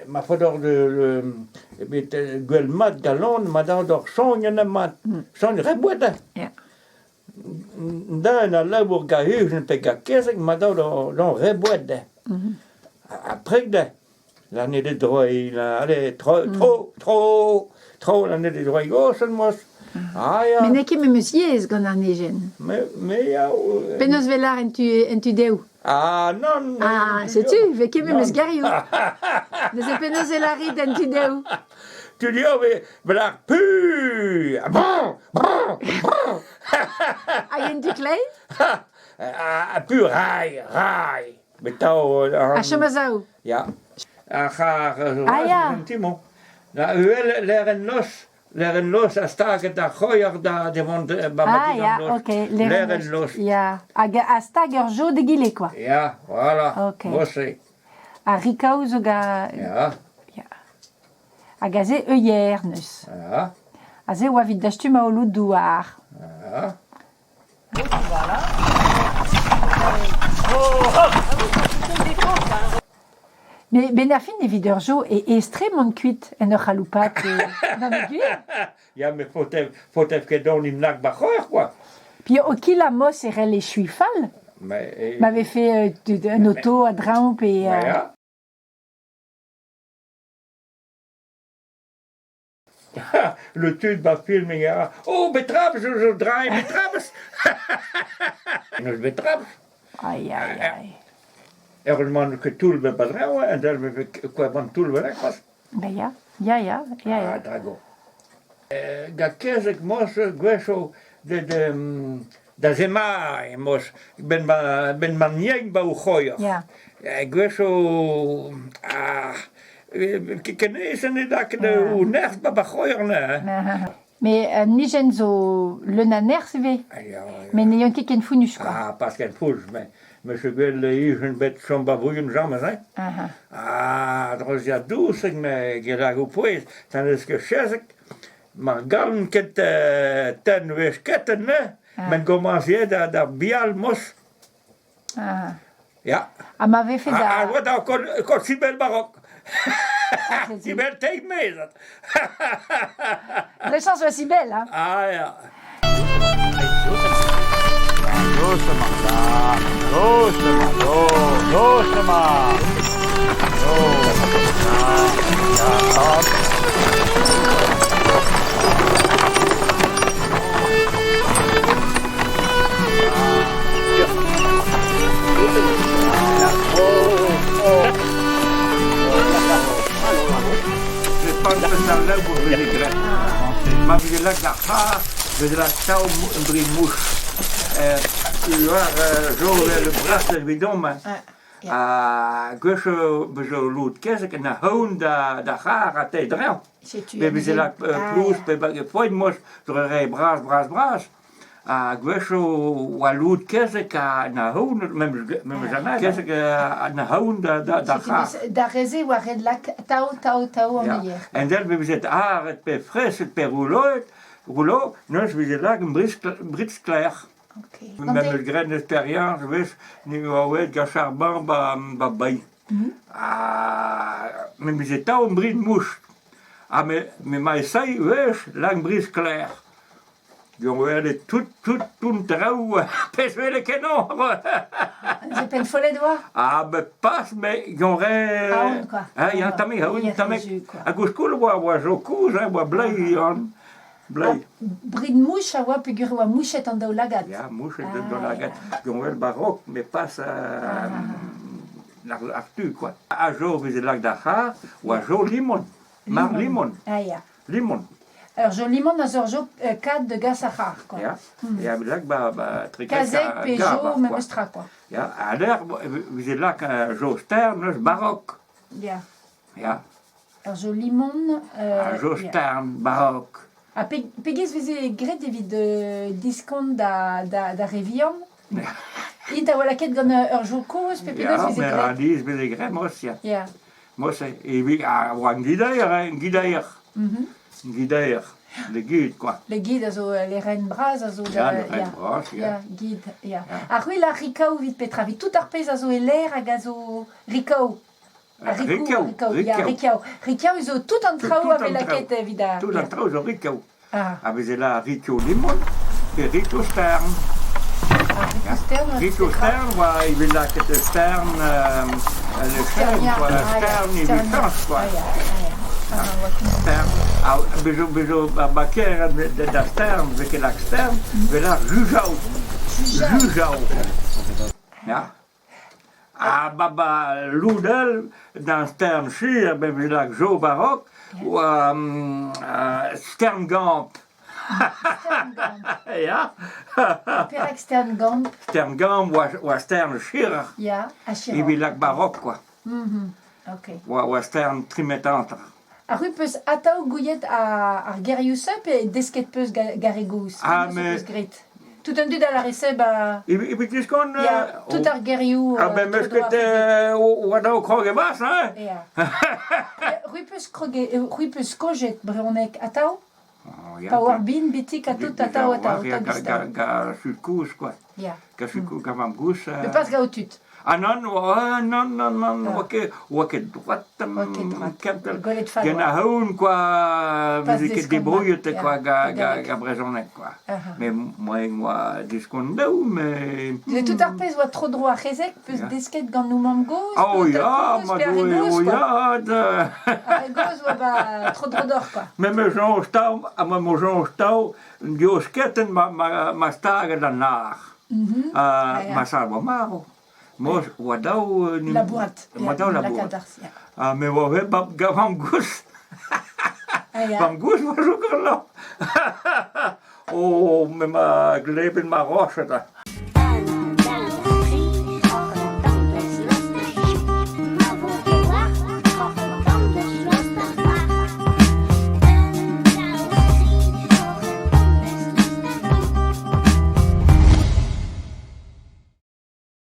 Ma fodor bet gwell mat galon, ma d'or songen a mat. Songen rebouet. Dan a labour ga hujen pe ga kezek, ma d'or rebouet. Après de. L'année de droit, allez, trop l'année de droit gauche, moi. Ah, ja. Mais n'est que même yez gant ar nejen. Mais ja. Penaos velar en tu deu. Ah, non. Ah, sais-tu, ve ket même gariou. Neuze penaos velarit en tu deu. Tu dis, oh, mais velar pu. Bon. A yen tu klei? Pu rai. Mais tao. A chamazao. Ja. Achar. Ah, ja. Timon. Na, uel leren los a staget da choyer da devant Ah, ja, ok. Leren los. Ja. A stag ur jo de gile, quoi. Ja, voilà. Ok. Mosse. A rikaou zo ga... Ja. A gaze euier neus. Ja. A ze oa vid da stum a olo douar. Ja. Mais ben ar fin evit ur jo e estremont kuit en ur chaloupat d'an eguer. Ja, mais faut ket don imnak bachoyer, quoi. Puis o kil a mos e rel e chuifal. Mais... M'avait fait un auto à Dramp et... Ja. Le tud va filmen, ja. Oh, betrap, je draai betraps. Nos betraps. Aïe, aïe, aïe. Heureusement que tout le badreu, en del me quoi van tout le was. Ben ja. Ah, drago. Ga kezek mos gwesho da zema mos ben man nieng ba u choyer. Ja. Gwesho kenesen da ke u nerf ba choyer ne. Mais nijen zo le naner se ve. Mais n'ayant ket founus, quoi. Ah, parce qu'elle fouge, mais je gwell ijen bet chom ba bouillon jamais, hein. Ah, drozia dousek, mais gelag ou poez, tandis que chezek, ma galm ket ten wech ketten, ne? Men gomanzier da bial mos. Ja. Ah, m'avait fait da... Ah, wat encore Sibel Baroque. Sibel tegen me dat. La chance soit si belle, hein. Ah, ja. Maar we leggen dat haar, we leggen touw een brie moes. U waren zo wel brasser wie domme. Gusje we zo lood kezen en de hoon da haar at te drel. We hebben la plus pe foid mos door rij bras. Gusje wa lood kezen ka na hoon met jamais kezen na hoon da haar. Da reze wa red lak tao en hier. En dan hebben ze het haar het pe fris het per rouleau, nous we ze lag een brits klaar. Met mijn grande expérience, wees, nu alweer gacharbon ba bay. Men we ze touw een brit moest. Mais mij zei, wees, lang brit klaar. Jongen, we toen trouw, pes wel een kenon. Ze pen folle doa? Ah, mais pas, mais jongen. Haon, quoi. Ja, tamé. A goskoel wa zo koes, wa blij aan. Blij. Brid mouche a oa pegur oa mouchet an daou lagat. Ja, mouchet an daou lagat. Jongen barok, mais pas l'artu, quoi. A jo vise lag da ha, oa jo limon. Mar limon. Ah, ja. Limon. Alors, jo limon a zor jo kad de gas a har, quoi. Ja. Ja, lag ba trikek Kazek pe jo memestra, quoi. Ja, a l'air vise lag jo stern, barok. Ja. Ja. Alors, jo limon... Jo stern, barok. A pegez veze gret evit diskont da revion. Int a oa ket gant ur jo koz, pe pegez veze gret. Ja, mais a diz veze gret mos, ja. Ja. Mos, oa an gidaer. Le guide, quoi. Le guide a zo le ren braz a zo... Ja, le ren braz, ja. Ja, guide, ja. A c'hwi la rikaou vit petra, vit tout ar pez a zo e l'air hag a zo rikaou. Rikiau zo tout an trao ave laket evida. Tout an trao zo Rikiau. Ah, Avait la Rikiau Limon et Rikiau Stern. Rikiau Stern. Rikiau Stern, il avait la ket Stern, le Stern, Stern, il avait chance, quoi. Stern. Bezo baker da Stern, veke la Stern, vela Jujau. Jujau. Ja. Baba Ludel, dans Stern Schir, vela Jo Barok, ou Stern Gamp. Ja. Perek Stern Gamp. Stern Gamp ou Stern Schir. Ja, a Schir. Il vela Barok, quoi. Ok. Ou Stern Trimetantre. A rue peus atao gouillet ar gerius up e desket peus garegous. Mais... Tout un dud à la receb a... Il peut dire qu'on... Tout ar geriou... Ah ben, mais que ou adao kroge bas, hein? Rue peus kojet breonek atao? Pa war bin betik a tout atao. Ga sulkous, quoi. Ga sulkous, ga vam gous. Me pas ga o tut. Ah non, oaket droit, gen a haoun, quoi, veze debrouillet, quoi, ga brezonek, quoi. Mais moi, diskont daou, mais... Tout ar pez oa tro dro a rezek, peus desket gant nou mam goz, oh ya, ma doe, a regos oa ba tro dro d'or, quoi. Mais me Jean Stau, diosketten ma stage da nar. Ma salvo maro. Mos wadau la boîte. Wadau la boîte. Mais wa vam gous. Vam gous wa zoeken lo. Oh, met ma gleben ma roche da.